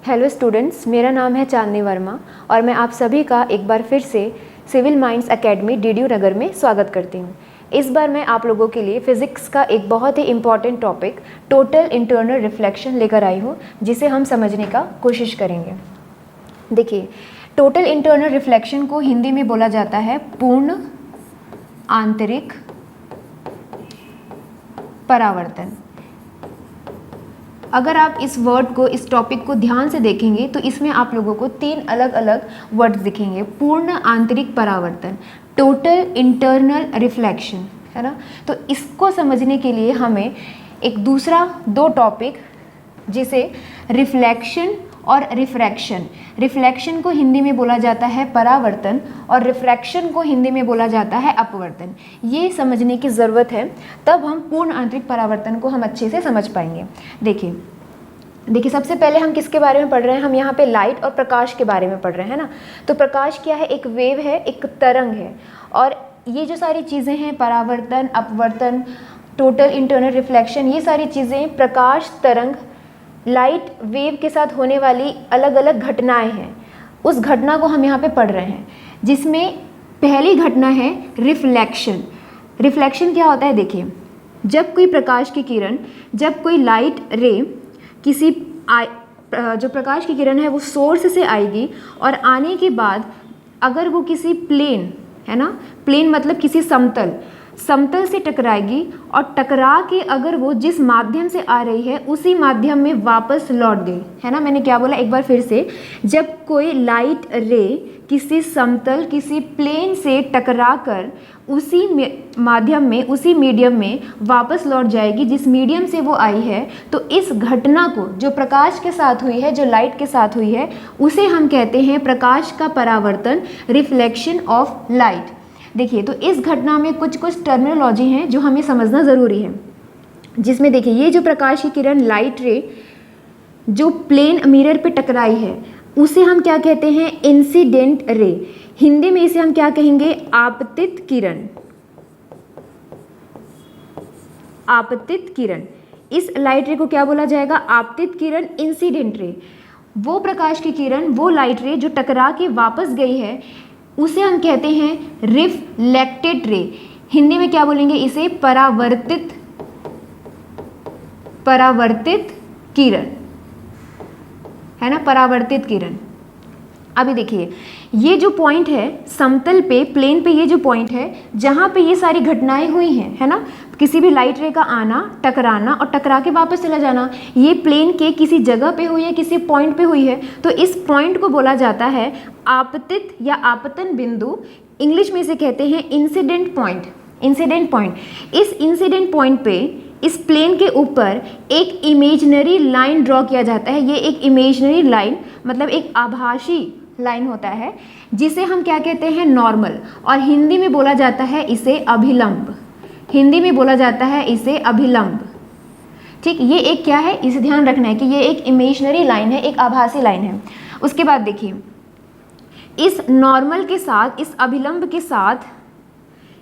Hello students, मेरा नाम है चांदनी वर्मा और मैं आप सभी का एक बार फिर से सिविल माइंड्स एकेडमी डीडीयू नगर में स्वागत करती हूँ। इस बार मैं आप लोगों के लिए फ़िज़िक्स का एक बहुत ही important topic total internal reflection लेकर आई हूँ, जिसे हम समझने का कोशिश करेंगे। देखिए, टोटल इंटरनल रिफ्लेक्शन को हिंदी में बोला जाता है पूर्ण आंतरिक परावर्तन। अगर आप इस वर्ड को, इस टॉपिक को ध्यान से देखेंगे तो इसमें आप लोगों को 3 अलग अलग वर्ड्स दिखेंगे। पूर्ण आंतरिक परावर्तन, टोटल इंटरनल रिफ्लेक्शन, है ना। तो इसको समझने के लिए हमें एक दूसरा 2 टॉपिक, जिसे रिफ्लेक्शन और रिफ्रैक्शन, रिफ्लेक्शन को हिंदी में बोला जाता है परावर्तन और रिफ्रैक्शन को हिंदी में बोला जाता है अपवर्तन, ये समझने की ज़रूरत है। तब हम पूर्ण आंतरिक परावर्तन को हम अच्छे से समझ पाएंगे। देखिए सबसे पहले हम किसके बारे में पढ़ रहे हैं? हम यहाँ पे लाइट और प्रकाश के बारे में पढ़ रहे हैं ना। तो प्रकाश क्या है? एक वेव है, एक तरंग है। और ये जो सारी चीज़ें हैं, परावर्तन, अपवर्तन, टोटल इंटरनल रिफ्लेक्शन, ये सारी चीज़ें प्रकाश, तरंग, लाइट वेव के साथ होने वाली अलग अलग घटनाएं हैं। उस घटना को हम यहाँ पे पढ़ रहे हैं, जिसमें पहली घटना है रिफ्लेक्शन। रिफ्लेक्शन क्या होता है? देखिए, जब कोई प्रकाश की किरण, जब कोई लाइट रे किसी जो प्रकाश की किरण है वो सोर्स से आएगी और आने के बाद अगर वो किसी प्लेन, है ना, प्लेन मतलब किसी समतल से टकराएगी और टकरा के अगर वो जिस माध्यम से आ रही है उसी माध्यम में वापस लौट गई, है ना। मैंने क्या बोला? एक बार फिर से, जब कोई लाइट रे किसी समतल, किसी प्लेन से टकरा कर उसी माध्यम में, उसी मीडियम में वापस लौट जाएगी जिस मीडियम से वो आई है, तो इस घटना को जो प्रकाश के साथ हुई है, जो लाइट के साथ हुई है, उसे हम कहते हैं प्रकाश का परावर्तन, रिफ्लेक्शन ऑफ लाइट। देखिए, तो इस घटना में कुछ टर्मिनोलॉजी हैं जो हमें समझना ज़रूरी है, जिसमें देखिए ये जो प्रकाश की किरण, लाइट रे जो प्लेन मिरर पे टकराई है, उसे हम क्या कहते हैं? Incident ray. हिंदी में इसे हम क्या कहेंगे? आपतित किरण। आपतित किरण, इस लाइट रे को क्या बोला जाएगा? आपतित किरण, इंसिडेंट रे। वो प्रकाश की किरण, वो लाइट रे जो टकरा के वापस गई है, उसे हम कहते हैं रिफ्लेक्टेड रे। हिंदी में क्या बोलेंगे इसे? परावर्तित किरण, है ना, परावर्तित किरण। अभी देखिए, ये जो पॉइंट है समतल पे, प्लेन पे, ये जो पॉइंट है जहाँ पे ये सारी घटनाएं हुई हैं, है ना, किसी भी लाइट रे का आना, टकराना और टकरा के वापस चला जाना, ये प्लेन के किसी जगह पे हुई है, किसी पॉइंट पे हुई है। तो इस पॉइंट को बोला जाता है आपतित या आपतन बिंदु। इंग्लिश में इसे कहते हैं इंसिडेंट पॉइंट। इंसिडेंट पॉइंट, इस इंसिडेंट पॉइंट पे, इस प्लेन के ऊपर एक इमेजिनरी लाइन ड्रॉ किया जाता है। ये एक इमेजिनरी लाइन मतलब एक आभासी लाइन होता है, जिसे हम क्या कहते हैं? नॉर्मल। और हिंदी में बोला जाता है इसे अभिलंब। हिंदी में बोला जाता है इसे अभिलंब। ठीक, ये एक क्या है, इसे ध्यान रखना है कि ये एक इमेजिनरी लाइन है, एक आभासी लाइन है। उसके बाद देखिए, इस नॉर्मल के साथ, इस अभिलंब के साथ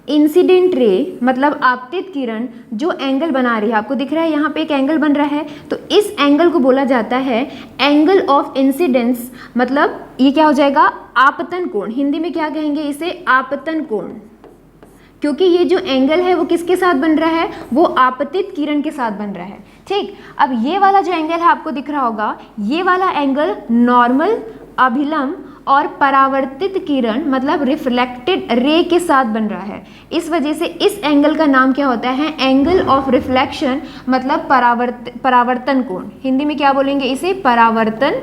इंसिडेंट रे मतलब आपतित किरण जो एंगल बना रही है, आपको दिख रहा है यहाँ पे एक एंगल बन रहा है, तो इस एंगल को बोला जाता है एंगल ऑफ इंसिडेंस। मतलब ये क्या हो जाएगा? आपतन कोण। हिंदी में क्या कहेंगे इसे? आपतन कोण। क्योंकि ये जो एंगल है वो किसके साथ बन रहा है? वो आपतित किरण के साथ बन रहा है। ठीक, अब ये वाला जो एंगल है आपको दिख रहा होगा, ये वाला एंगल नॉर्मल, अभिलंब और परावर्तित किरण मतलब रिफ्लेक्टेड रे के साथ बन रहा है। इस वजह से इस एंगल का नाम क्या होता है? एंगल ऑफ रिफ्लेक्शन मतलब परावर्तन कोण। हिंदी में क्या बोलेंगे इसे? परावर्तन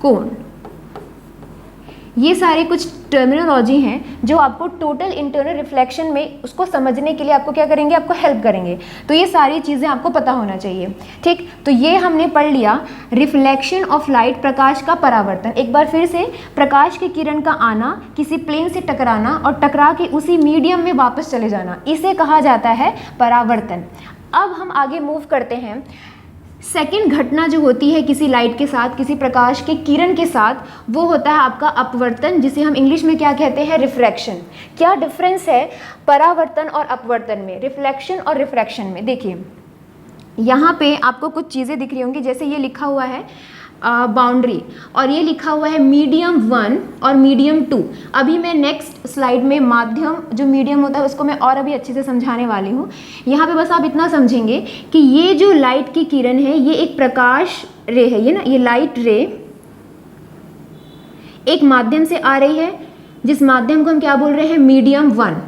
कोण। ये सारे कुछ टर्मिनोलॉजी हैं जो आपको टोटल इंटरनल रिफ्लेक्शन में उसको समझने के लिए आपको क्या करेंगे? आपको हेल्प करेंगे। तो ये सारी चीज़ें आपको पता होना चाहिए। ठीक, तो ये हमने पढ़ लिया रिफ्लेक्शन ऑफ लाइट, प्रकाश का परावर्तन। एक बार फिर से, प्रकाश की किरण का आना, किसी प्लेन से टकराना और टकरा के उसी मीडियम में वापस चले जाना, इसे कहा जाता है परावर्तन। अब हम आगे मूव करते हैं। सेकेंड घटना जो होती है किसी लाइट के साथ, किसी प्रकाश के किरण के साथ, वो होता है आपका अपवर्तन, जिसे हम इंग्लिश में क्या कहते हैं? रिफ्रैक्शन। क्या डिफरेंस है परावर्तन और अपवर्तन में, रिफ्लेक्शन और रिफ्रैक्शन में? देखिए, यहाँ पे आपको कुछ चीज़ें दिख रही होंगी, जैसे ये लिखा हुआ है बाउंड्री और ये लिखा हुआ है मीडियम 1 और मीडियम 2। अभी मैं नेक्स्ट स्लाइड में माध्यम जो मीडियम होता है उसको मैं और अभी अच्छे से समझाने वाली हूँ। यहाँ पे बस आप इतना समझेंगे कि ये जो लाइट की किरण है ये एक प्रकाश रे है, ये ना, ये लाइट रे एक माध्यम से आ रही है जिस माध्यम को हम क्या बोल रहे हैं, मीडियम 1।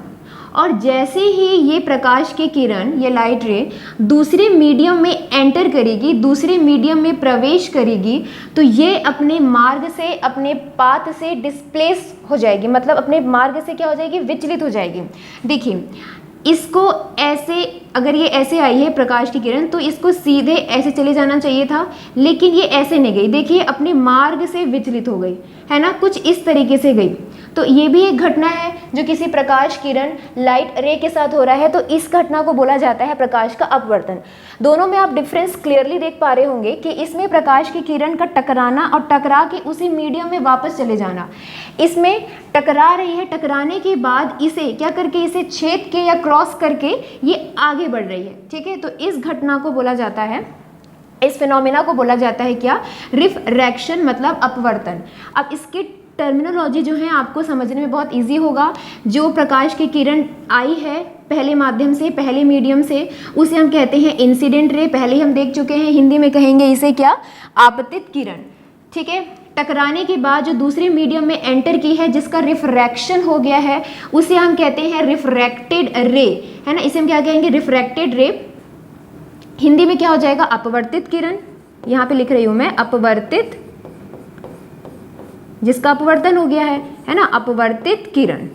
और जैसे ही ये प्रकाश की किरण, ये लाइट रे दूसरे मीडियम में एंटर करेगी, दूसरे मीडियम में प्रवेश करेगी, तो ये अपने मार्ग से, अपने पाथ से डिस्प्लेस हो जाएगी, मतलब अपने मार्ग से क्या हो जाएगी, विचलित हो जाएगी। देखिए इसको ऐसे, अगर ये ऐसे आई है प्रकाश की किरण तो इसको सीधे ऐसे चले जाना चाहिए था, लेकिन ये ऐसे नहीं गई, देखिए अपने मार्ग से विचलित हो गई, है ना, कुछ इस तरीके से गई। तो ये भी एक घटना है जो किसी प्रकाश किरण लाइट रे के साथ हो रहा है, तो इस घटना को बोला जाता है प्रकाश का अपवर्तन। दोनों में आप डिफरेंस क्लियरली देख पा रहे होंगे कि इसमें प्रकाश की किरण का टकराना और टकरा के उसी मीडियम में वापस चले जाना, इसमें टकरा रही है, टकराने के बाद इसे क्या करके, इसे छेद के या क्रॉस करके ये आगे बढ़ रही है, ठीक है। तो इस घटना को बोला जाता है, इस फिनोमेना को बोला जाता है क्या, रिफ्रैक्शन, मतलब अपवर्तन। अब इसकी टर्मिनोलॉजी जो है आपको समझने में बहुत इजी होगा। जो प्रकाश की किरण आई है पहले माध्यम से, पहले मीडियम से, उसे हम कहते हैं इंसिडेंट रे, पहले हम देख चुके हैं, हिंदी में कहेंगे इसे क्या, आपतित किरण, ठीक है। टकराने के बाद जो दूसरे मीडियम में एंटर की है, जिसका रिफ्रैक्शन हो गया है, उसे हम कहते हैं रिफ्रैक्टेड रे, है ना, इसे हम क्या कहेंगे, रिफ्रैक्टेड रे। हिंदी में क्या हो जाएगा, अपवर्तित किरण, यहाँ पे लिख रही हूं मैं अपवर्तित, जिसका अपवर्तन हो गया है ना, अपवर्तित किरण।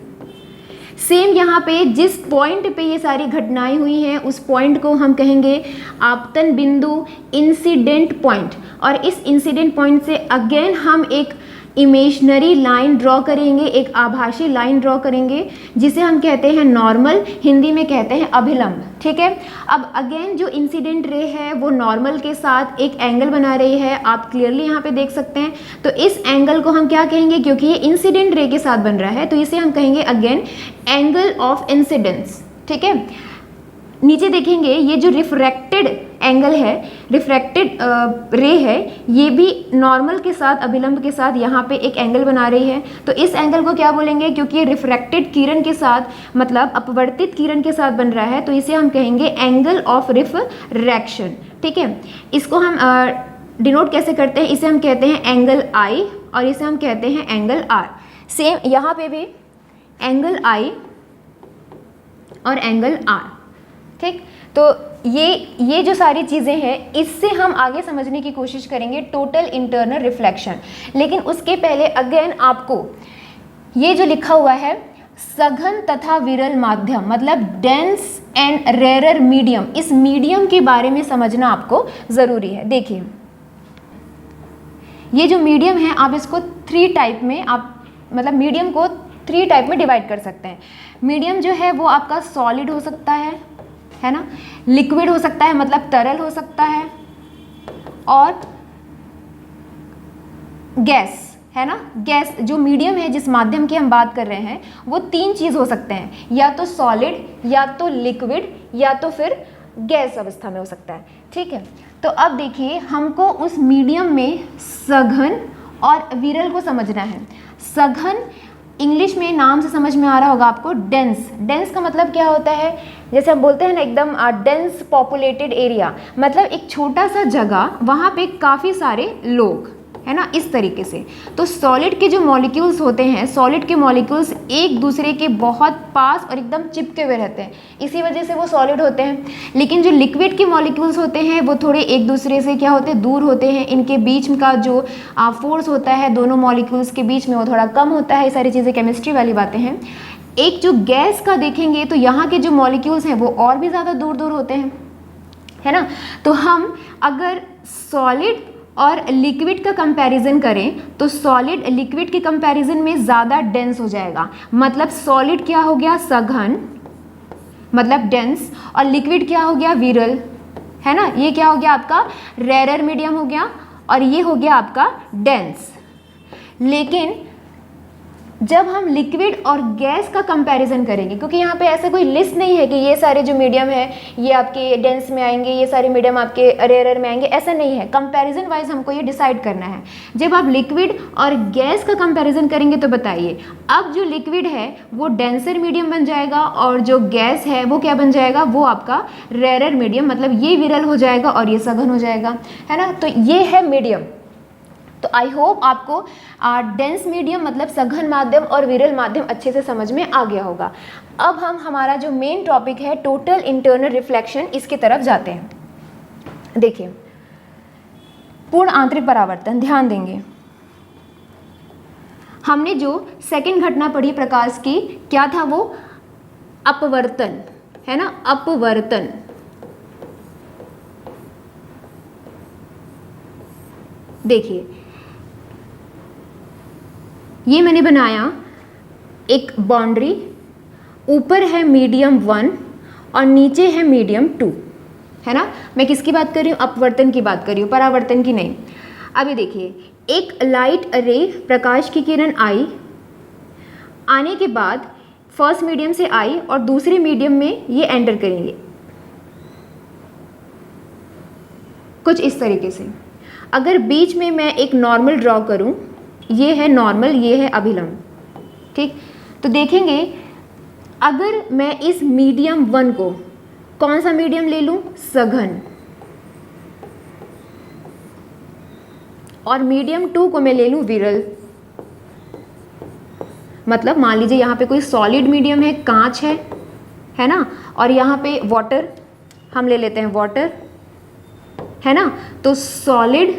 सेम यहाँ पे जिस पॉइंट पे ये सारी घटनाएं हुई हैं उस पॉइंट को हम कहेंगे आपतन बिंदु, इंसिडेंट पॉइंट। और इस इंसिडेंट पॉइंट से अगेन हम एक इमेजनरी लाइन ड्रॉ करेंगे, एक आभासी लाइन ड्रॉ करेंगे, जिसे हम कहते हैं नॉर्मल, हिंदी में कहते हैं अभिलंब, ठीक है। अब अगेन जो इंसिडेंट रे है वो नॉर्मल के साथ एक एंगल बना रही है, आप क्लियरली यहाँ पे देख सकते हैं। तो इस एंगल को हम क्या कहेंगे, क्योंकि ये इंसिडेंट रे के साथ बन रहा है तो इसे हम कहेंगे अगेन एंगल ऑफ इंसिडेंस, ठीक है। नीचे देखेंगे ये जो रिफ्रैक्टेड एंगल है, रिफ्रैक्टेड रे है, ये भी नॉर्मल के साथ, अभिलंब के साथ यहाँ पे एक एंगल बना रही है। तो इस एंगल को क्या बोलेंगे, क्योंकि ये रिफ्रैक्टेड किरण के साथ, मतलब अपवर्तित किरण के साथ बन रहा है, तो इसे हम कहेंगे एंगल ऑफ रिफ्रैक्शन, ठीक है। इसको हम डिनोट कैसे करते हैं, इसे हम कहते हैं एंगल आई और इसे हम कहते हैं एंगल आर। सेम यहाँ पे भी एंगल आई और एंगल आर, ठीक। तो ये जो सारी चीज़ें हैं इससे हम आगे समझने की कोशिश करेंगे टोटल इंटरनल रिफ्लेक्शन। लेकिन उसके पहले अगेन आपको ये जो लिखा हुआ है सघन तथा विरल माध्यम, मतलब डेंस एंड रेरर मीडियम, इस मीडियम के बारे में समझना आपको ज़रूरी है। देखिए ये जो मीडियम है आप इसको 3 टाइप में, आप मतलब मीडियम को 3 टाइप में डिवाइड कर सकते हैं। मीडियम जो है वो आपका सॉलिड हो सकता है ना, लिक्विड हो सकता है मतलब तरल हो सकता है, और गैस, है ना। गैस जो मीडियम है, जिस माध्यम की हम बात कर रहे हैं, वो 3 चीज़ हो सकते हैं, या तो सॉलिड, या तो लिक्विड, या तो फिर गैस अवस्था में हो सकता है, ठीक है। तो अब देखिए हमको उस मीडियम में सघन और विरल को समझना है। सघन इंग्लिश में नाम से समझ में आ रहा होगा आपको, डेंस। डेंस का मतलब क्या होता है, जैसे हम बोलते हैं ना एकदम डेंस पॉपुलेटेड एरिया, मतलब एक छोटा सा जगह, वहाँ पे काफ़ी सारे लोग, है ना, इस तरीके से। तो सॉलिड के जो मॉलिक्यूल्स होते हैं, सॉलिड के मॉलिक्यूल्स एक दूसरे के बहुत पास और एकदम चिपके हुए रहते हैं, इसी वजह से वो सॉलिड होते हैं। लेकिन जो लिक्विड के मॉलिक्यूल्स होते हैं वो थोड़े एक दूसरे से क्या होते हैं, दूर होते हैं। इनके बीच का जो फोर्स होता है दोनों मॉलिक्यूल्स के बीच में, वो थोड़ा कम होता है। ये सारी चीज़ें केमिस्ट्री वाली बातें हैं। एक जो गैस का देखेंगे तो यहाँ के जो मॉलिक्यूल्स हैं वो और भी ज़्यादा दूर दूर होते हैं, है ना। तो हम अगर सॉलिड और लिक्विड का कंपैरिजन करें तो सॉलिड लिक्विड के कंपैरिजन में ज़्यादा डेंस हो जाएगा। मतलब सॉलिड क्या हो गया, सघन, मतलब डेंस, और लिक्विड क्या हो गया, विरल, है ना। ये क्या हो गया आपका, रेरर मीडियम हो गया, और ये हो गया आपका डेंस। लेकिन जब हम लिक्विड और गैस का कंपैरिजन करेंगे, क्योंकि यहाँ पे ऐसा कोई लिस्ट नहीं है कि ये सारे जो मीडियम है ये आपके डेंस में आएंगे, ये सारे मीडियम आपके रेयर में आएंगे, ऐसा नहीं है। कंपैरिजन वाइज हमको ये डिसाइड करना है। जब आप लिक्विड और गैस का कंपैरिजन करेंगे तो बताइए, अब जो लिक्विड है वो डेंसर मीडियम बन जाएगा और जो गैस है वो क्या बन जाएगा, वो आपका रेयर मीडियम, मतलब ये विरल हो जाएगा और ये सघन हो जाएगा, है ना। तो ये है मीडियम। तो आई होप आपको डेंस मीडियम मतलब सघन माध्यम और विरल माध्यम अच्छे से समझ में आ गया होगा। अब हम हमारा जो मेन टॉपिक है टोटल इंटरनल रिफ्लेक्शन, इसकी तरफ जाते हैं। देखिए, पूर्ण आंतरिक परावर्तन, ध्यान देंगे, हमने जो सेकंड घटना पढ़ी प्रकाश की, क्या था वो, अपवर्तन, है ना, अपवर्तन। देखिए, ये मैंने बनाया एक बाउंड्री, ऊपर है मीडियम 1 और नीचे है मीडियम 2, है ना। मैं किसकी बात कर रही हूँ, अपवर्तन की बात कर रही हूँ, परावर्तन की नहीं। अभी देखिए, एक लाइट रे, प्रकाश की किरण आई, आने के बाद फर्स्ट मीडियम से आई और दूसरे मीडियम में ये एंटर करेंगे, कुछ इस तरीके से। अगर बीच में मैं एक नॉर्मल ड्रॉ करूं, ये है नॉर्मल, ये है अभिलंब, ठीक। तो देखेंगे, अगर मैं इस मीडियम 1 को, कौन सा मीडियम ले लूं, सघन, और मीडियम 2 को मैं ले लूं विरल, मतलब मान लीजिए यहाँ पे कोई सॉलिड मीडियम है, कांच है ना, और यहाँ पे वाटर, हम ले लेते हैं वाटर, है ना। तो सॉलिड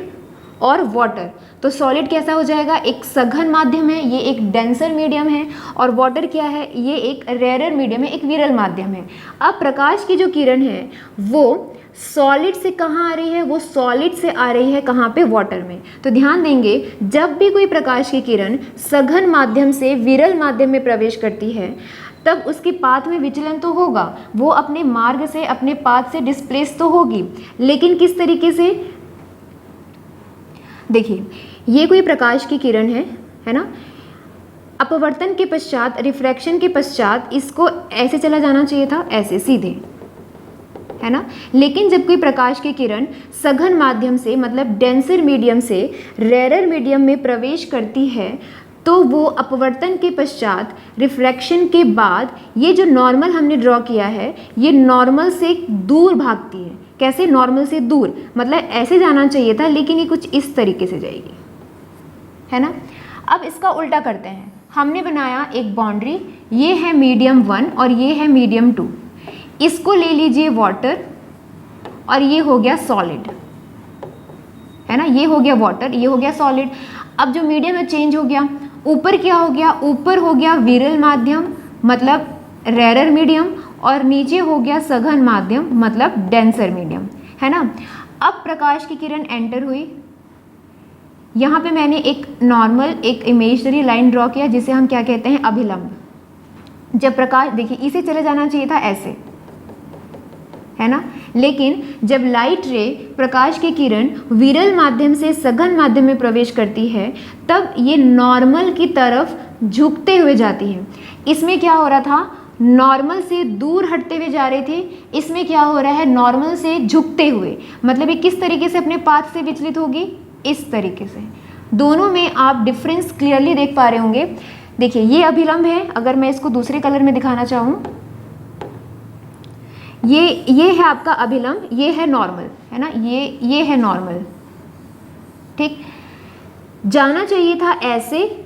और वाटर, तो सॉलिड कैसा हो जाएगा, एक सघन माध्यम है, ये एक डेंसर मीडियम है, और वाटर क्या है, ये एक रेयर मीडियम है, एक विरल माध्यम है। अब प्रकाश की जो किरण है वो सॉलिड से कहाँ आ रही है, वो सॉलिड से आ रही है कहाँ पे, वाटर में। तो ध्यान देंगे, जब भी कोई प्रकाश की किरण सघन माध्यम से विरल माध्यम में प्रवेश करती है, तब उसके पाथ में विचलन तो होगा, वो अपने मार्ग से, अपने पाथ से डिस्प्लेस तो होगी, लेकिन किस तरीके से, देखिए, ये कोई प्रकाश की किरण है ना, अपवर्तन के पश्चात, रिफ्रैक्शन के पश्चात इसको ऐसे चला जाना चाहिए था, ऐसे सीधे, है ना। लेकिन जब कोई प्रकाश की किरण सघन माध्यम से, मतलब डेंसर मीडियम से रेयर मीडियम में प्रवेश करती है, तो वो अपवर्तन के पश्चात, रिफ्रैक्शन के बाद, ये जो नॉर्मल हमने ड्रॉ किया है, ये नॉर्मल से दूर भागती है। कैसे, नॉर्मल से दूर, मतलब ऐसे जाना चाहिए था, लेकिन ये कुछ इस तरीके से जाएगी, है ना। अब इसका उल्टा करते हैं, हमने बनाया एक बाउंड्री, ये है मीडियम 1 और ये है मीडियम 2, इसको ले लीजिए वाटर, और ये हो गया सॉलिड, है ना, ये हो गया वाटर, ये हो गया सॉलिड। अब जो मीडियम है चेंज हो गया, ऊपर क्या हो गया, ऊपर हो गया विरल माध्यम, मतलब रेयर मीडियम, और नीचे हो गया सघन माध्यम, मतलब डेंसर मीडियम, है ना। अब प्रकाश की किरण एंटर हुई, यहाँ पे मैंने एक नॉर्मल, एक इमेजनरी लाइन ड्रॉ किया, जिसे हम क्या कहते हैं, अभिलंब। जब प्रकाश, देखिए, इसे चले जाना चाहिए था ऐसे, है ना, लेकिन जब लाइट रे, प्रकाश की किरण विरल माध्यम से सघन माध्यम में प्रवेश करती है, तब ये नॉर्मल की तरफ झुकते हुए जाती है। इसमें क्या हो रहा था, नॉर्मल से दूर हटते हुए जा रहे थे, इसमें क्या हो रहा है, नॉर्मल से झुकते हुए, मतलब ये किस तरीके से अपने पाथ से विचलित होगी, इस तरीके से। दोनों में आप डिफरेंस क्लियरली देख पा रहे होंगे। देखिए, ये अभिलंब है, अगर मैं इसको दूसरे कलर में दिखाना चाहूँ, ये है आपका अभिलंब, ये है नॉर्मल, है ना, ये है नॉर्मल, ठीक। जाना चाहिए था ऐसे,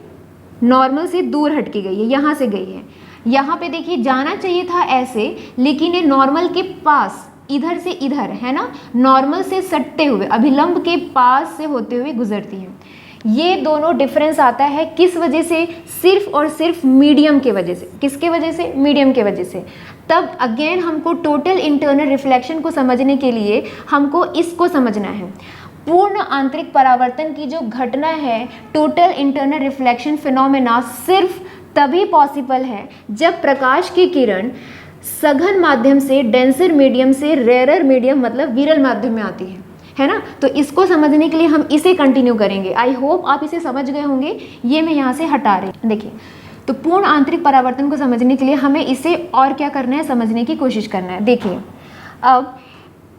नॉर्मल से दूर हट के गई है, यहाँ से गई है। यहाँ पे देखिए, जाना चाहिए था ऐसे, लेकिन ये नॉर्मल के पास, इधर से इधर, है ना, नॉर्मल से सटते हुए, अभिलंब के पास से होते हुए गुजरती है। ये दोनों डिफरेंस आता है किस वजह से, सिर्फ और सिर्फ मीडियम के वजह से। किसके वजह से, मीडियम के वजह से। तब अगेन हमको टोटल इंटरनल रिफ्लेक्शन को समझने के लिए हमको इसको समझना है। पूर्ण आंतरिक परावर्तन की जो घटना है, टोटल इंटरनल रिफ्लेक्शन फिनोमेना, सिर्फ तभी पॉसिबल है जब प्रकाश की किरण सघन माध्यम से डेंसर मीडियम से रेयर मीडियम, मतलब विरल माध्यम में आती है ना। तो इसको समझने के लिए हम इसे कंटिन्यू करेंगे। आई होप आप इसे समझ गए होंगे। ये मैं यहाँ से हटा रही हूँ। देखिए, तो पूर्ण आंतरिक परावर्तन को समझने के लिए हमें इसे और क्या करना है, समझने की कोशिश करना है। देखिए अब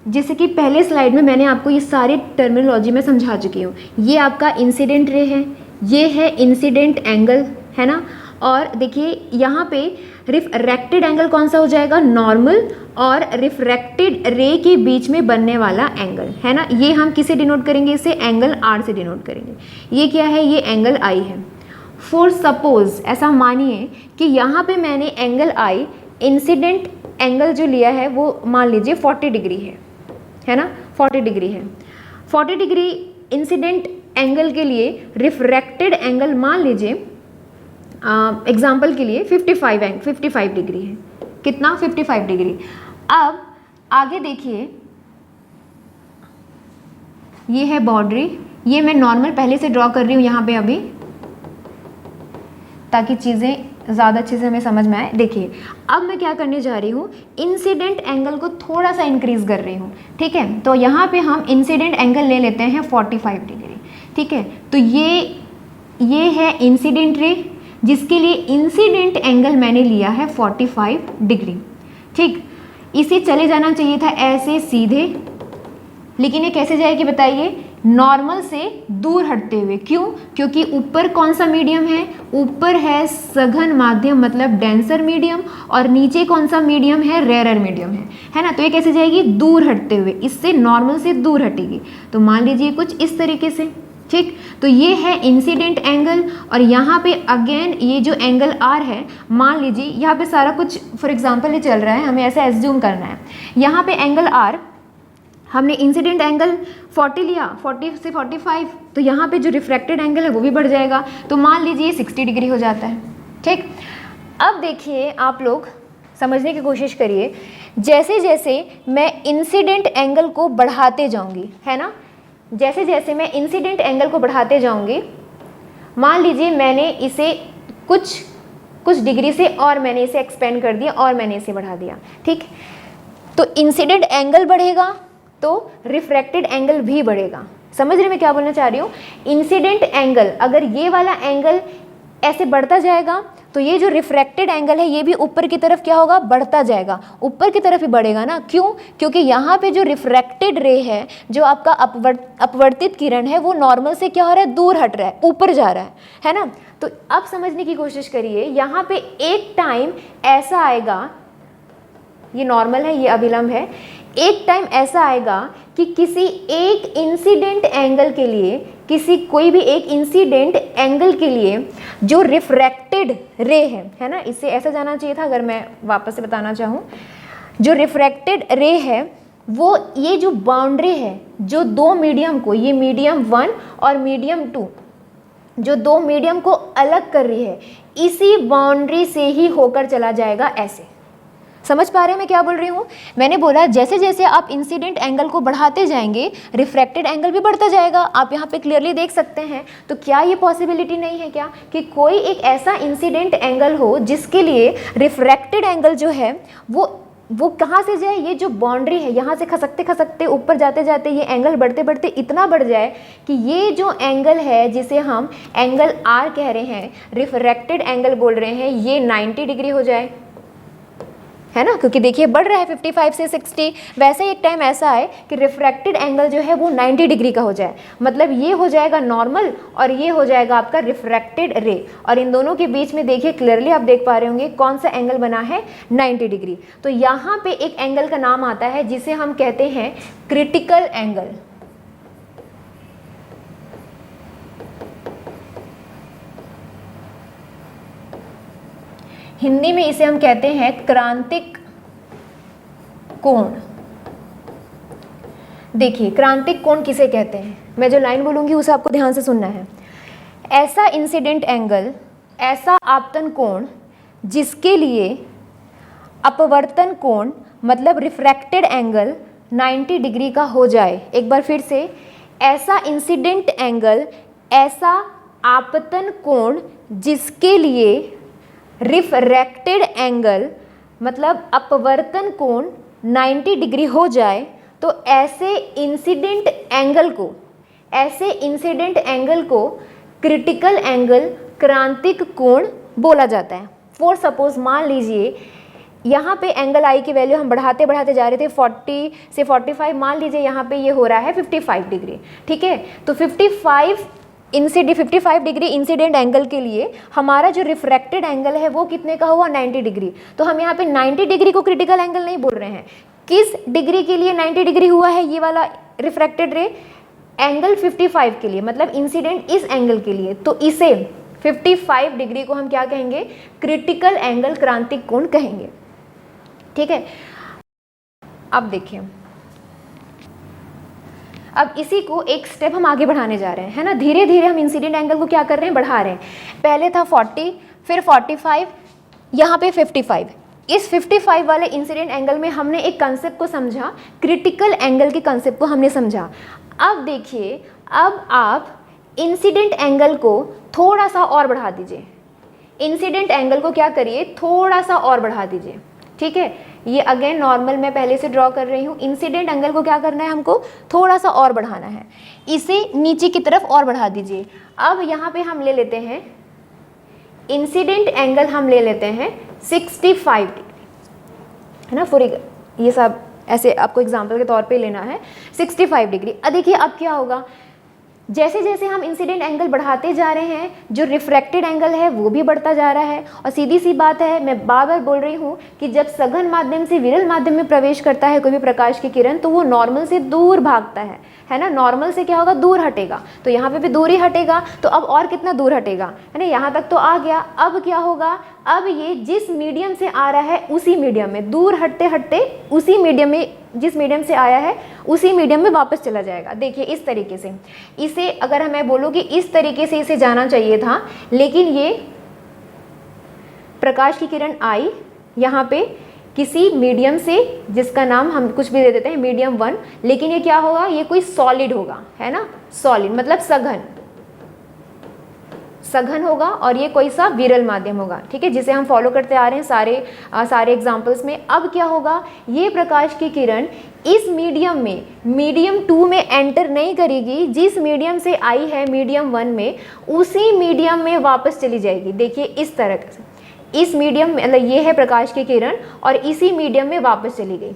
जैसे कि पहले स्लाइड में मैंने आपको ये सारी टर्मिनोलॉजी में समझा चुकी हूँ। ये आपका इंसिडेंट रे है, ये है इंसिडेंट एंगल, है ना। और देखिए यहाँ पे रिफ्रैक्टेड एंगल कौन सा हो जाएगा, नॉर्मल, और रिफ्रैक्टेड रे के बीच में बनने वाला एंगल, है ना। ये हम किसे डिनोट करेंगे, इसे एंगल आर से डिनोट करेंगे। ये क्या है, ये एंगल आई है। फॉर सपोज ऐसा मानिए कि यहाँ पे मैंने एंगल आई, इंसिडेंट एंगल जो लिया है वो मान लीजिए 40 डिग्री है ना, 40 डिग्री है। 40 डिग्री इंसिडेंट एंगल के लिए रिफ्रैक्टेड एंगल मान लीजिए एग्जाम्पल के लिए 55 डिग्री है। कितना, 55 डिग्री। अब आगे देखिए, ये है बाउंड्री, ये मैं नॉर्मल पहले से ड्रॉ कर रही हूँ यहाँ पे अभी, ताकि चीज़ें ज़्यादा अच्छे से हमें समझ में आए। देखिए अब मैं क्या करने जा रही हूँ, इंसिडेंट एंगल को थोड़ा सा इंक्रीज कर रही हूँ, ठीक है। तो यहाँ पे हम इंसिडेंट एंगल ले लेते हैं 45 डिग्री, ठीक है। तो ये है इंसिडेंट रे, जिसके लिए इंसिडेंट एंगल मैंने लिया है 45 डिग्री, ठीक। इसे चले जाना चाहिए था ऐसे सीधे, लेकिन ये कैसे जाएगी बताइए, नॉर्मल से दूर हटते हुए। क्यों, क्योंकि ऊपर कौन सा मीडियम है, ऊपर है सघन माध्यम मतलब डेंसर मीडियम, और नीचे कौन सा मीडियम है, रेयरर मीडियम है ना। तो ये कैसे जाएगी, दूर हटते हुए, इससे नॉर्मल से दूर हटेगी। तो मान लीजिए कुछ इस तरीके से, ठीक। तो ये है इंसिडेंट एंगल, और यहाँ पे अगेन ये जो एंगल आर है, मान लीजिए यहाँ पे सारा कुछ फॉर एग्जांपल ये चल रहा है, हमें ऐसा एज्यूम करना है। यहाँ पे एंगल आर, हमने इंसिडेंट एंगल 40 लिया, 40 से 45, तो यहाँ पे जो रिफ्रैक्टेड एंगल है वो भी बढ़ जाएगा, तो मान लीजिए 60 डिग्री हो जाता है, ठीक। अब देखिए आप लोग समझने की कोशिश करिए, जैसे जैसे मैं इंसिडेंट एंगल को बढ़ाते जाऊँगी, है ना, जैसे जैसे मैं इंसिडेंट एंगल को बढ़ाते जाऊँगी, मान लीजिए मैंने इसे कुछ डिग्री से और मैंने इसे एक्सपेंड कर दिया और मैंने इसे बढ़ा दिया, ठीक। तो इंसिडेंट एंगल बढ़ेगा तो रिफ्रैक्टेड एंगल भी बढ़ेगा। समझ रहे मैं क्या बोलना चाह रही हूँ, इंसिडेंट एंगल अगर ये वाला एंगल ऐसे बढ़ता जाएगा तो ये जो रिफ्रैक्टेड एंगल है ये भी ऊपर की तरफ क्या होगा, बढ़ता जाएगा, ऊपर की तरफ ही बढ़ेगा ना। क्यों, क्योंकि यहाँ पे जो रिफ्रैक्टेड रे है, जो आपका अपवर्तित किरण है, वो नॉर्मल से क्या हो रहा है, दूर हट रहा है, ऊपर जा रहा है ना। तो अब समझने की कोशिश करिए, यहाँ पे एक टाइम ऐसा आएगा, ये नॉर्मल है, ये अभिलंब है, एक टाइम ऐसा आएगा कि किसी एक इंसिडेंट एंगल के लिए, कोई भी एक इंसिडेंट एंगल के लिए जो रिफ्रैक्टेड रे है ना, इससे ऐसा जाना चाहिए था अगर मैं वापस से बताना चाहूँ, जो रिफ्रैक्टेड रे है वो ये जो बाउंड्री है, जो दो मीडियम को, ये मीडियम 1 और मीडियम 2, जो दो मीडियम को अलग कर रही है, इसी बाउंड्री से ही होकर चला जाएगा ऐसे। समझ पा रहे हैं मैं क्या बोल रही हूँ? मैंने बोला जैसे जैसे आप इंसिडेंट एंगल को बढ़ाते जाएंगे, रिफ्रैक्टेड एंगल भी बढ़ता जाएगा। आप यहाँ पे क्लियरली देख सकते हैं। तो क्या ये पॉसिबिलिटी नहीं है क्या कि कोई एक ऐसा इंसिडेंट एंगल हो जिसके लिए रिफ्रैक्टेड एंगल जो है वो कहाँ से जाए, ये जो बाउंड्री है यहाँ से खसकते खसकते ऊपर जाते जाते ये एंगल बढ़ते बढ़ते इतना बढ़ जाए कि ये जो एंगल है जिसे हम एंगल आर कह रहे हैं, रिफ्रैक्टेड एंगल बोल रहे हैं, ये 90 डिग्री हो जाए, है ना। क्योंकि देखिए बढ़ रहा है 55 से 60, वैसे एक टाइम ऐसा है कि रिफ्रैक्टेड एंगल जो है वो 90 डिग्री का हो जाए, मतलब ये हो जाएगा नॉर्मल और ये हो जाएगा आपका रिफ्रैक्टेड रे, और इन दोनों के बीच में देखिए क्लियरली आप देख पा रहे होंगे कौन सा एंगल बना है, 90 डिग्री। तो यहाँ पे एक एंगल का नाम आता है जिसे हम कहते हैं क्रिटिकल एंगल। हिंदी में इसे हम कहते हैं क्रांतिक कोण। देखिए क्रांतिक कोण किसे कहते हैं, मैं जो लाइन बोलूंगी उसे आपको ध्यान से सुनना है। ऐसा इंसिडेंट एंगल, ऐसा आपतन कोण जिसके लिए अपवर्तन कोण मतलब रिफ्रैक्टेड एंगल 90 डिग्री का हो जाए। एक बार फिर से, ऐसा इंसिडेंट एंगल, ऐसा आपतन कोण जिसके लिए रिफ्रैक्टेड एंगल मतलब अपवर्तन कोण 90 डिग्री हो जाए, तो ऐसे इंसिडेंट एंगल को क्रिटिकल एंगल, क्रांतिक कोण बोला जाता है। फॉर सपोज मान लीजिए यहाँ पे एंगल आई की वैल्यू हम बढ़ाते बढ़ाते जा रहे थे 40 से 45, मान लीजिए यहाँ पे ये हो रहा है 55 डिग्री, ठीक है। तो 55 डिग्री इंसिडेंट एंगल के लिए हमारा जो रिफ्रैक्टेड एंगल है वो कितने का हुआ, 90 डिग्री। तो हम यहाँ पे 90 डिग्री को क्रिटिकल एंगल नहीं बोल रहे हैं। किस डिग्री के लिए 90 डिग्री हुआ है ये वाला रिफ्रैक्टेड रे, एंगल 55 के लिए, मतलब इंसिडेंट इस एंगल के लिए। तो इसे 55 डिग्री को हम क्या कहेंगे, क्रिटिकल एंगल, क्रांतिक कोण कहेंगे, ठीक है। अब देखिए, अब इसी को एक स्टेप हम आगे बढ़ाने जा रहे हैं, है ना। धीरे धीरे हम इंसिडेंट एंगल को क्या कर रहे हैं, बढ़ा रहे हैं। पहले था 40, फिर 45, यहाँ पे 55। इस 55 वाले इंसिडेंट एंगल में हमने एक कंसेप्ट को समझा, क्रिटिकल एंगल के कंसेप्ट को हमने समझा। अब देखिए, अब आप इंसिडेंट एंगल को थोड़ा सा और बढ़ा दीजिए। इंसिडेंट एंगल को क्या करिए, थोड़ा सा और बढ़ा दीजिए, ठीक है। ये अगेन नॉर्मल मैं पहले से ड्रॉ कर रही हूँ। इंसिडेंट एंगल को क्या करना है, हमको थोड़ा सा और बढ़ाना है। इसे नीचे की तरफ और बढ़ा दीजिए। अब यहाँ पे हम ले लेते हैं इंसिडेंट एंगल, हम ले लेते हैं 65 डिग्री, है ना। पूरी ये सब ऐसे आपको एग्जाम्पल के तौर पे लेना है 65 डिग्री। अब देखिए अब क्या होगा, जैसे जैसे हम इंसिडेंट एंगल बढ़ाते जा रहे हैं, जो रिफ्रैक्टेड एंगल है वो भी बढ़ता जा रहा है। और सीधी सी बात है, मैं बार बार बोल रही हूँ कि जब सघन माध्यम से विरल माध्यम में प्रवेश करता है कोई भी प्रकाश की किरण, तो वो नॉर्मल से दूर भागता है ना। नॉर्मल से क्या होगा, दूर हटेगा। तो यहाँ पे भी दूर ही हटेगा। तो अब और कितना दूर हटेगा, है ना, यहाँ तक तो आ गया। अब क्या होगा, अब ये जिस मीडियम से आ रहा है उसी मीडियम में, दूर हटते हटते उसी मीडियम में, जिस मीडियम से आया है उसी मीडियम में वापस चला जाएगा। देखिए इस तरीके से, इसे अगर मैं बोलूँ कि इस तरीके से इसे जाना चाहिए था, लेकिन ये प्रकाश की किरण आई यहाँ पे किसी मीडियम से, जिसका नाम हम कुछ भी दे देते हैं मीडियम 1, लेकिन ये क्या होगा, ये कोई सॉलिड होगा, है ना। सॉलिड मतलब सघन होगा, और ये कोई सा विरल माध्यम होगा, ठीक है, जिसे हम फॉलो करते आ रहे हैं सारे एग्जाम्पल्स में। अब क्या होगा, ये प्रकाश की किरण इस मीडियम में, मीडियम 2 में एंटर नहीं करेगी। जिस मीडियम से आई है मीडियम 1 में, उसी मीडियम में वापस चली जाएगी। देखिए इस तरह से, इस मीडियम में, मतलब ये है प्रकाश की किरण और इसी मीडियम में वापस चली गई।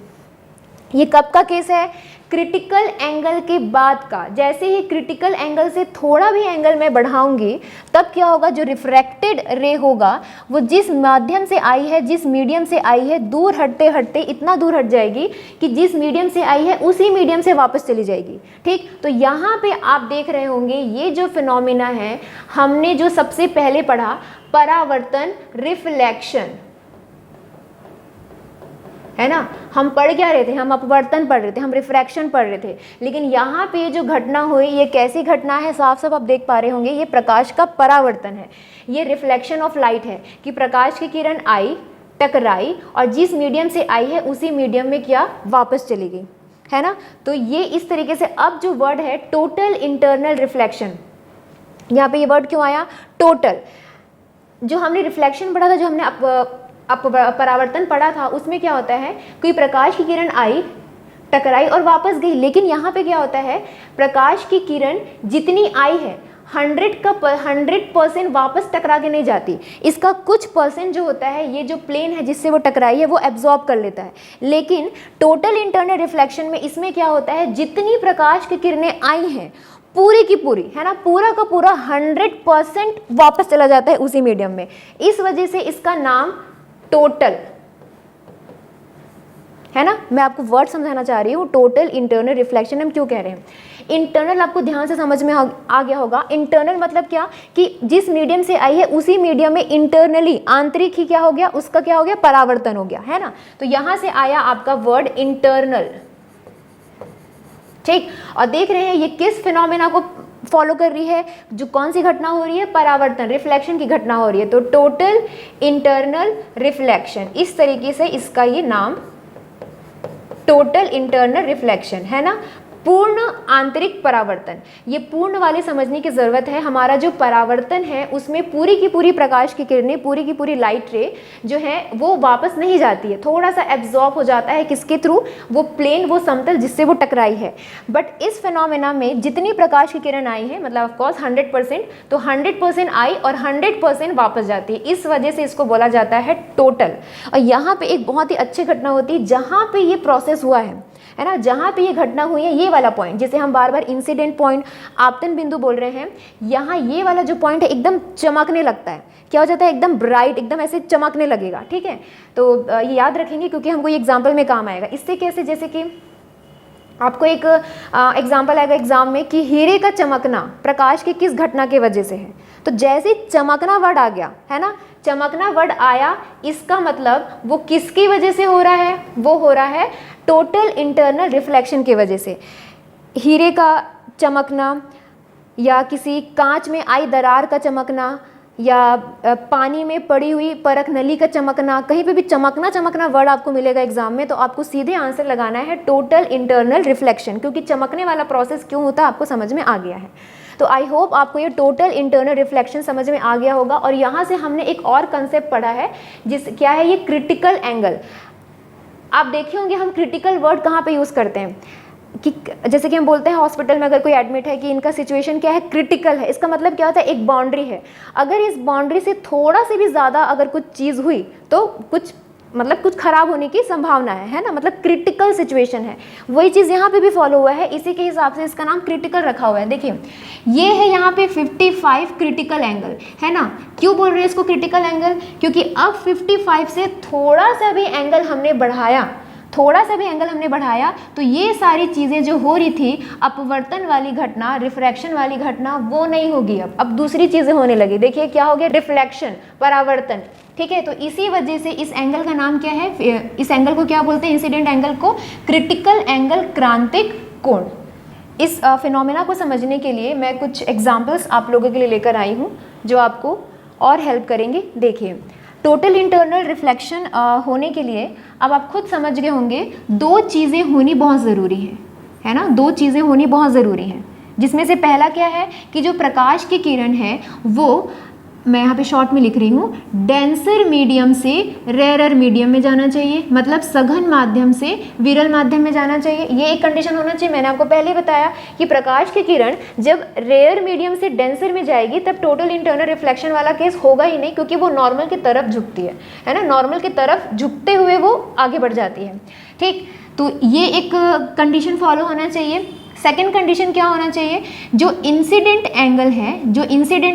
ये कब का केस है, क्रिटिकल एंगल के बाद का। जैसे ही क्रिटिकल एंगल से थोड़ा भी एंगल मैं बढ़ाऊंगी, तब क्या होगा, जो रिफ्रैक्टेड रे होगा वो जिस माध्यम से आई है, जिस मीडियम से आई है, दूर हटते हटते इतना दूर हट जाएगी कि जिस मीडियम से आई है उसी मीडियम से वापस चली जाएगी, ठीक। तो यहाँ पे आप देख रहे होंगे ये जो फिनोमिना है, हमने जो सबसे पहले पढ़ा, परावर्तन, रिफ्लेक्शन, है ना। हम पढ़ क्या रहे थे, हम अपवर्तन पढ़ रहे थे, हम रिफ्रैक्शन पढ़ रहे थे। लेकिन यहाँ पे जो घटना हुई, ये कैसी घटना है, साफ साफ आप देख पा रहे होंगे, ये प्रकाश का परावर्तन है। ये रिफ्लेक्शन ऑफ लाइट है कि प्रकाश की किरण आई, टकराई, और जिस मीडियम से आई है उसी मीडियम में क्या, वापस चली गई, है ना। तो ये इस तरीके से, अब जो वर्ड है टोटल इंटरनल रिफ्लेक्शन, यहाँ पे ये वर्ड क्यों आया, टोटल। जो हमने रिफ्लेक्शन पढ़ा था, जो हमने परावर्तन पढ़ा था, उसमें क्या होता है, कोई प्रकाश की किरण आई, टकराई और वापस गई। लेकिन यहाँ पे क्या होता है, प्रकाश की किरण जितनी आई है 100% वापस टकरा के नहीं जाती। इसका कुछ परसेंट जो होता है, ये जो प्लेन है जिससे वो टकराई है, वो एब्जॉर्ब कर लेता है। लेकिन टोटल इंटरनल रिफ्लेक्शन में इसमें क्या होता है, जितनी प्रकाश की किरणें आई हैं पूरी की पूरी, है ना, पूरा का पूरा 100% वापस चला जाता है उसी मीडियम में। इस वजह से इसका नाम टोटल, है ना। मैं आपको वर्ड समझाना चाह रही हूँ, टोटल इंटरनल रिफ्लेक्शन हम क्यों कह रहे हैं। इंटरनल आपको ध्यान से समझ में आ गया होगा। इंटरनल मतलब क्या, कि जिस मीडियम से आई है उसी मीडियम में इंटरनली, आंतरिक ही क्या हो गया, उसका क्या हो गया, परावर्तन हो गया, है ना। तो यहां से आया आपका वर्ड इंटरनल, ठीक। और देख रहे हैं ये किस फिनोमेना को फॉलो कर रही है, जो कौन सी घटना हो रही है, परावर्तन, रिफ्लेक्शन की घटना हो रही है। तो टोटल इंटरनल रिफ्लेक्शन, इस तरीके से इसका ये नाम टोटल इंटरनल रिफ्लेक्शन, है ना। पूर्ण आंतरिक परावर्तन, ये पूर्ण वाले समझने की ज़रूरत है। हमारा जो परावर्तन है उसमें पूरी की पूरी प्रकाश की किरणें, पूरी की पूरी लाइट रे जो है वो वापस नहीं जाती है, थोड़ा सा एब्जॉर्ब हो जाता है। किसके थ्रू? वो प्लेन, वो समतल जिससे वो टकराई है। बट इस फिनोमेना में जितनी प्रकाश की किरण आई है, मतलब ऑफकोर्स 100%, तो 100% आई और 100% वापस जाती है। इस वजह से इसको बोला जाता है टोटल। और यहाँ पे एक बहुत ही अच्छी घटना होती है जहाँ पे ये प्रोसेस हुआ है ना, जहाँ पे ये घटना हुई है, ये वाला पॉइंट जिसे हम बार बार इंसिडेंट पॉइंट, आपतन बिंदु बोल रहे हैं, यहाँ ये वाला जो पॉइंट है एकदम चमकने लगता है। क्या हो जाता है? एकदम ब्राइट, एकदम ऐसे चमकने लगेगा। ठीक है, तो ये याद रखेंगे क्योंकि हमको ये एग्जाम्पल में काम आएगा। इससे कैसे? जैसे कि आपको एक एग्जाम्पल आएगा एग्जाम में कि हीरे का चमकना प्रकाश की किस घटना के वजह से है। तो जैसे चमकना वर्ड आ गया है ना, चमकना वर्ड आया, इसका मतलब वो किसकी वजह से हो रहा है? वो हो रहा है टोटल इंटरनल रिफ्लेक्शन की वजह से। हीरे का चमकना या किसी कांच में आई दरार का चमकना या पानी में पड़ी हुई परख नली का चमकना, कहीं पे भी चमकना चमकना वर्ड आपको मिलेगा एग्जाम में, तो आपको सीधे आंसर लगाना है टोटल इंटरनल रिफ्लेक्शन, क्योंकि चमकने वाला प्रोसेस क्यों होता है आपको समझ में आ गया है। तो आई होप आपको ये टोटल इंटरनल रिफ्लेक्शन समझ में आ गया होगा। और यहाँ से हमने एक और कंसेप्ट पढ़ा है, क्या है ये? Critical angle. आप देखे होंगे हम क्रिटिकल वर्ड कहाँ पे यूज़ करते हैं कि जैसे कि हम बोलते हैं हॉस्पिटल में अगर कोई एडमिट है कि इनका सिचुएशन क्या है? क्रिटिकल है। इसका मतलब क्या होता है? एक बाउंड्री है, अगर इस बाउंड्री से थोड़ा से भी ज़्यादा अगर कुछ चीज़ हुई तो कुछ खराब होने की संभावना है ना, मतलब क्रिटिकल सिचुएशन है। वही चीज़ यहाँ पे भी फॉलो हुआ है, इसी के हिसाब से इसका नाम क्रिटिकल रखा हुआ है। देखिए ये है यहाँ पे 55 क्रिटिकल एंगल है ना। क्यों बोल रहे हैं इसको क्रिटिकल एंगल? क्योंकि अब 55 से थोड़ा सा भी एंगल हमने बढ़ाया तो ये सारी चीज़ें जो हो रही थी, अपवर्तन वाली घटना, रिफ्रैक्शन वाली घटना, वो नहीं होगी। अब दूसरी चीज़ें होने लगी। देखिए क्या हो गया? रिफ्लेक्शन, परावर्तन। ठीक है, तो इसी वजह से इस एंगल का नाम क्या है? इस एंगल को क्या बोलते हैं? इंसिडेंट एंगल को क्रिटिकल एंगल, क्रांतिक कोण। इस फिनोमेना को समझने के लिए मैं कुछ एग्जाम्पल्स आप लोगों के लिए लेकर आई हूँ जो आपको और हेल्प करेंगे। देखिए टोटल इंटरनल रिफ्लेक्शन होने के लिए अब आप खुद समझ गए होंगे, दो चीज़ें होनी बहुत ज़रूरी है ना। दो चीज़ें होनी बहुत ज़रूरी हैं, जिसमें से पहला क्या है कि जो प्रकाश की किरण है वो, मैं यहाँ पे शॉर्ट में लिख रही हूँ, डेंसर मीडियम से रेयरर मीडियम में जाना चाहिए, मतलब सघन माध्यम से विरल माध्यम में जाना चाहिए। ये एक कंडीशन होना चाहिए। मैंने आपको पहले बताया कि प्रकाश की किरण जब रेयर मीडियम से डेंसर में जाएगी तब टोटल इंटरनल रिफ्लेक्शन वाला केस होगा ही नहीं, क्योंकि वो नॉर्मल की तरफ झुकती है ना। नॉर्मल की तरफ झुकते हुए वो आगे बढ़ जाती है। ठीक, तो ये एक कंडीशन फॉलो होना चाहिए। सेकेंड कंडीशन क्या होना चाहिए? जो इंसिडेंट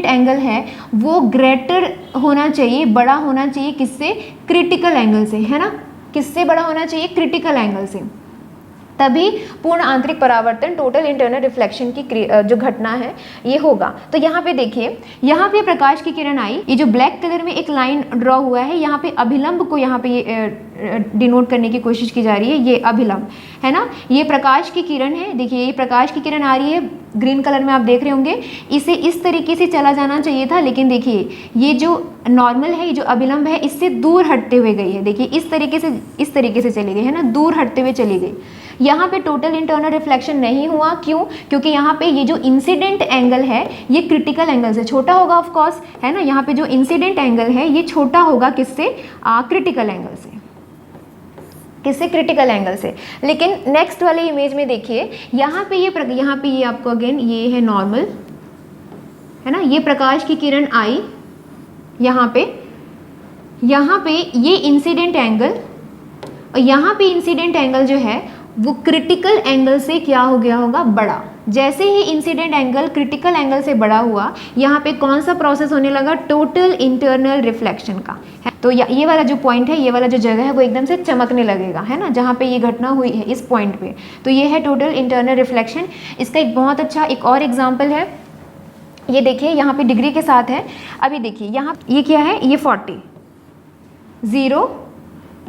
एंगल है वो ग्रेटर होना चाहिए, बड़ा होना चाहिए। किससे? क्रिटिकल एंगल से, है ना। किससे बड़ा होना चाहिए? क्रिटिकल एंगल से। तभी पूर्ण आंतरिक परावर्तन, टोटल इंटरनल रिफ्लेक्शन की जो घटना है ये होगा। तो यहाँ पे देखिए, यहाँ पे प्रकाश की किरण आई, ये जो ब्लैक कलर में एक लाइन ड्रॉ हुआ है, यहाँ पे अभिलंब को यहाँ पे ये डिनोट करने की कोशिश की जा रही है, ये अभिलंब है ना। ये प्रकाश की किरण है, देखिए ये प्रकाश की किरण आ रही है, ग्रीन कलर में आप देख रहे होंगे। इसे इस तरीके से चला जाना चाहिए था, लेकिन देखिए ये जो नॉर्मल है, ये जो अभिलंब है, इससे दूर हटते हुए गई है। देखिए इस तरीके से चली गई है ना, दूर हटते हुए चली गई। यहाँ पे टोटल इंटरनल रिफ्लेक्शन नहीं हुआ। क्यों? क्योंकि यहाँ पे ये जो इंसिडेंट एंगल है ये क्रिटिकल एंगल से छोटा होगा, ऑफ कोर्स, है ना। यहाँ पे जो इंसिडेंट एंगल है ये छोटा होगा, किससे? क्रिटिकल एंगल से। किससे? क्रिटिकल एंगल से। लेकिन नेक्स्ट वाले इमेज में देखिए, यहाँ पे ये आपको अगेन ये है नॉर्मल, है ना। ये प्रकाश की किरण आई यहाँ पे ये इंसिडेंट एंगल, और यहाँ पे इंसिडेंट एंगल जो है वो क्रिटिकल एंगल से क्या हो गया होगा? बड़ा। जैसे ही इंसिडेंट एंगल क्रिटिकल एंगल से बड़ा हुआ, यहाँ पे कौन सा प्रोसेस होने लगा? टोटल इंटरनल रिफ्लेक्शन का। तो ये वाला जो पॉइंट है, ये वाला जो जगह है वो एकदम से चमकने लगेगा, है ना, जहाँ पे ये घटना हुई है इस पॉइंट पे। तो ये है टोटल इंटरनल रिफ्लेक्शन। इसका एक बहुत अच्छा एक और एग्जाम्पल है, ये देखिए यहाँ पे डिग्री के साथ है। अभी देखिए यहाँ ये क्या है? ये 40, 0,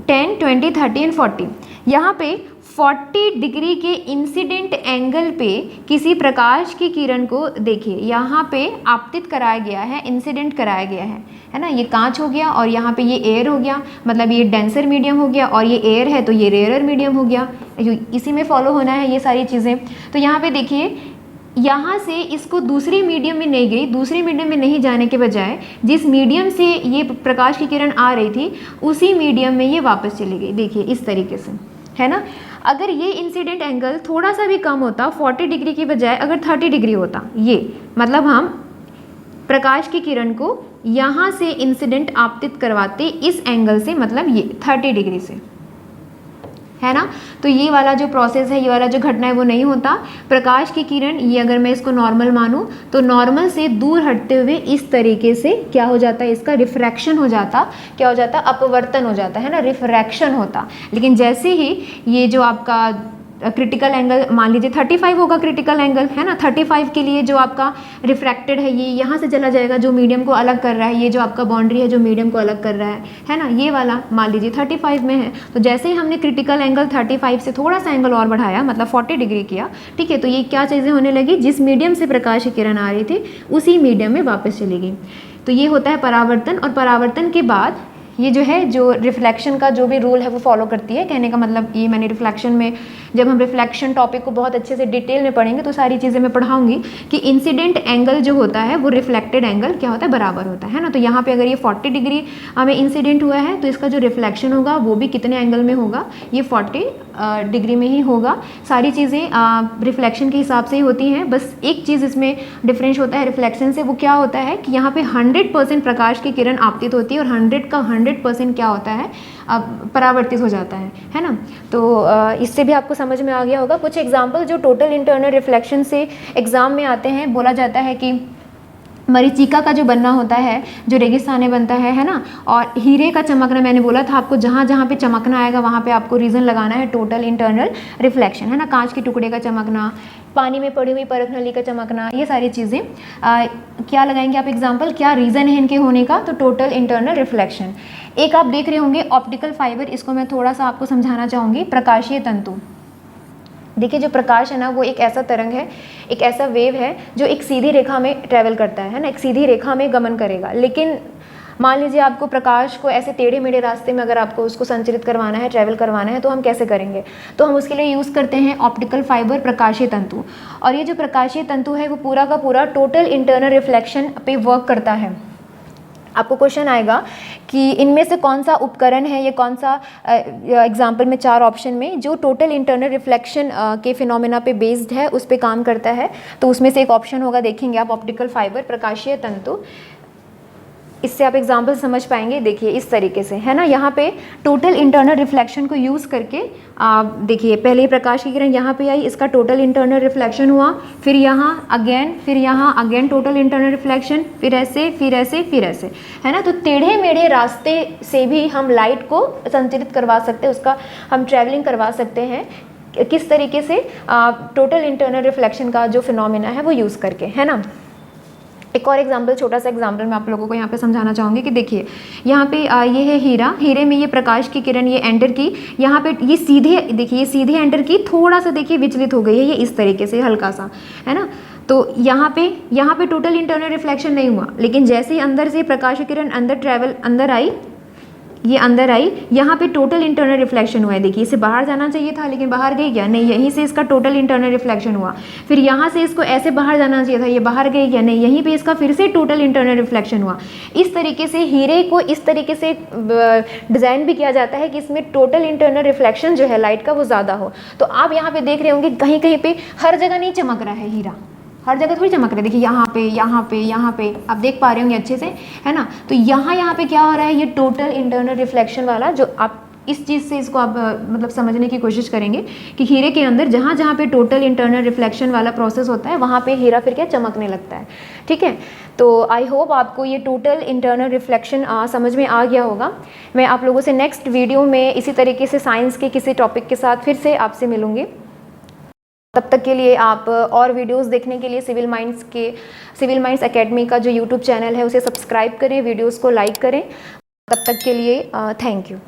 10, 20, 30 एंड 40। यहाँ पे 40 डिग्री के इंसिडेंट एंगल पे किसी प्रकाश की किरण को देखिए, यहाँ पे आपतित कराया गया है, इंसिडेंट कराया गया है ना। ये कांच हो गया और यहाँ पे ये एयर हो गया, मतलब ये डेंसर मीडियम हो गया, और ये एयर है तो ये रेयरर मीडियम हो गया, इसी में फॉलो होना है ये सारी चीज़ें। तो यहाँ पे देखिए, यहाँ से इसको दूसरे मीडियम में नहीं गई, दूसरे मीडियम में नहीं जाने के बजाय जिस मीडियम से ये प्रकाश की किरण आ रही थी उसी मीडियम में ये वापस चली गई। देखिए इस तरीके से, है ना। अगर ये इंसिडेंट एंगल थोड़ा सा भी कम होता, 40 डिग्री की बजाय अगर 30 डिग्री होता, ये मतलब हम प्रकाश की किरण को यहाँ से इंसिडेंट आपतित करवाते इस एंगल से, मतलब ये 30 डिग्री से, है ना। तो ये वाला जो प्रोसेस है, ये वाला जो घटना है वो नहीं होता। प्रकाश की किरण, ये अगर मैं इसको नॉर्मल मानूं तो नॉर्मल से दूर हटते हुए इस तरीके से क्या हो जाता है, इसका रिफ्रैक्शन हो जाता, क्या हो जाता, अपवर्तन हो जाता है ना, रिफ्रैक्शन होता। लेकिन जैसे ही ये जो आपका क्रिटिकल एंगल मान लीजिए 35 होगा क्रिटिकल एंगल, है ना, 35 के लिए जो आपका रिफ्रैक्टेड है ये यहाँ से चला जाएगा, जो मीडियम को अलग कर रहा है, ये जो आपका बाउंड्री है जो मीडियम को अलग कर रहा है ना, ये वाला मान लीजिए 35 में है। तो जैसे ही हमने क्रिटिकल एंगल 35 से थोड़ा सा एंगल और बढ़ाया, मतलब 40 डिग्री किया, ठीक है, तो ये क्या चीज़ें होने लगी, जिस मीडियम से प्रकाश की किरण आ रही थी उसी मीडियम में वापस चली गई। तो ये होता है परावर्तन। और परावर्तन के बाद ये जो है, जो रिफ्लेक्शन का जो भी रूल है वो फॉलो करती है। कहने का मतलब ये, मैंने रिफ्लेक्शन में, जब हम रिफ्लेक्शन टॉपिक को बहुत अच्छे से डिटेल में पढ़ेंगे तो सारी चीज़ें मैं पढ़ाऊंगी कि इंसिडेंट एंगल जो होता है वो रिफ्लेक्टेड एंगल क्या होता है, बराबर होता है ना। तो यहाँ पे अगर ये 40 डिग्री हमें इंसिडेंट हुआ है तो इसका जो रिफ्लेक्शन होगा वो भी कितने एंगल में होगा, ये 40 डिग्री में ही होगा। सारी चीज़ें रिफ्लेक्शन के हिसाब से ही होती हैं। बस एक चीज़ इसमें डिफरेंस होता है रिफ्लेक्शन से, वो क्या होता है कि यहाँ पे 100% प्रकाश की किरण आपतित होती है और 100% क्या होता है, परावर्तित हो जाता है ना। तो इससे भी आपको समझ में आ गया होगा। कुछ एग्जाम्पल जो टोटल इंटरनल रिफ्लेक्शन से एग्ज़ाम में आते हैं, बोला जाता है कि मरीचिका का जो बनना होता है, जो रेगिस्तान में बनता है ना, और हीरे का चमकना, मैंने बोला था आपको जहाँ जहाँ पे चमकना आएगा वहाँ पे आपको रीज़न लगाना है टोटल इंटरनल रिफ्लेक्शन, है ना। कांच के टुकड़े का चमकना, पानी में पड़ी हुई परख नली का चमकना, ये सारी चीज़ें क्या लगाएंगे आप एग्जाम्पल, क्या रीज़न है इनके होने का, तो टोटल इंटरनल रिफ्लेक्शन। एक आप देख रहे होंगे ऑप्टिकल फाइबर, इसको मैं थोड़ा सा आपको समझाना चाहूँगी। प्रकाशीय तंतु, देखिए जो प्रकाश है ना वो एक ऐसा तरंग है, एक ऐसा वेव है जो एक सीधी रेखा में ट्रैवल करता है ना, एक सीधी रेखा में गमन करेगा। लेकिन मान लीजिए आपको प्रकाश को ऐसे टेढ़े मेढ़े रास्ते में अगर आपको उसको संचरित करवाना है, ट्रैवल करवाना है, तो हम कैसे करेंगे, तो हम उसके लिए यूज़ करते हैं ऑप्टिकल फाइबर, प्रकाशीय तंतु। और ये जो प्रकाशीय तंतु है वो पूरा का पूरा टोटल इंटरनल रिफ्लेक्शन पे वर्क करता है। आपको क्वेश्चन आएगा कि इनमें से कौन सा उपकरण है, ये कौन सा एग्जाम्पल में 4 ऑप्शन में जो टोटल इंटरनल रिफ्लेक्शन के फिनोमेना पे बेस्ड है, उस पे काम करता है। तो उसमें से एक ऑप्शन होगा, देखेंगे आप, ऑप्टिकल फाइबर, प्रकाशीय तंतु। इससे आप एग्जाम्पल समझ पाएंगे। देखिए इस तरीके से, है ना, यहाँ पे टोटल इंटरनल रिफ्लेक्शन को यूज़ करके देखिए पहले प्रकाश की किरण यहाँ पे आई, इसका टोटल इंटरनल रिफ्लेक्शन हुआ, फिर यहाँ अगेन टोटल इंटरनल रिफ्लेक्शन, फिर ऐसे फिर ऐसे फिर ऐसे, है ना। तो टेढ़े मेढ़े रास्ते से भी हम लाइट को संचरित करवा सकते हैं, उसका हम ट्रैवलिंग करवा सकते हैं। किस तरीके से, टोटल इंटरनल रिफ्लेक्शन का जो फिनोमेना है वो यूज़ करके, है ना। एक और एग्जाम्पल, छोटा सा एग्जाम्पल मैं आप लोगों को यहाँ पे समझाना चाहूँगी कि देखिए यहाँ पे ये है हीरा, हीरे में ये प्रकाश की किरण ये एंटर की, यहाँ पे ये सीधे, देखिए ये सीधे एंटर की, थोड़ा सा देखिए विचलित हो गई है ये इस तरीके से हल्का सा, है ना। तो यहाँ पे टोटल इंटरनल रिफ्लेक्शन नहीं हुआ, लेकिन जैसे ही अंदर से प्रकाश की किरण अंदर आई, ये अंदर आई, यहाँ पे टोटल इंटरनल रिफ्लेक्शन हुआ है। देखिए इसे बाहर जाना चाहिए था लेकिन बाहर गई क्या, नहीं, यहीं से इसका टोटल इंटरनल रिफ्लेक्शन हुआ। फिर यहाँ से इसको ऐसे बाहर जाना चाहिए था, ये बाहर गई क्या, नहीं, यहीं पे इसका फिर से टोटल इंटरनल रिफ्लेक्शन हुआ। इस तरीके से हीरे को इस तरीके से डिज़ाइन भी किया जाता है कि इसमें टोटल इंटरनल रिफ्लेक्शन जो है लाइट का वो ज़्यादा हो। तो आप यहाँ पे देख रहे होंगे कहीं कहीं पे हर जगह नहीं चमक रहा है हीरा, हर जगह थोड़ी चमक रहा है। देखिए यहाँ पे आप देख पा रहे होंगे अच्छे से, है ना। तो यहाँ पे क्या हो रहा है, ये टोटल इंटरनल रिफ्लेक्शन वाला, जो आप इस चीज़ से इसको आप मतलब समझने की कोशिश करेंगे कि हीरे के अंदर जहाँ पे टोटल इंटरनल रिफ्लेक्शन वाला प्रोसेस होता है वहाँ पे हीरा फिर क्या चमकने लगता है, ठीक है। तो आई होप आपको ये टोटल इंटरनल रिफ्लेक्शन समझ में आ गया होगा। मैं आप लोगों से नेक्स्ट वीडियो में इसी तरीके से साइंस के किसी टॉपिक के साथ फिर से आपसे मिलूँगी। तब तक के लिए आप और वीडियोस देखने के लिए सिविल माइंड्स एकेडमी का जो यूट्यूब चैनल है उसे सब्सक्राइब करें, वीडियोस को लाइक करें। तब तक के लिए थैंक यू।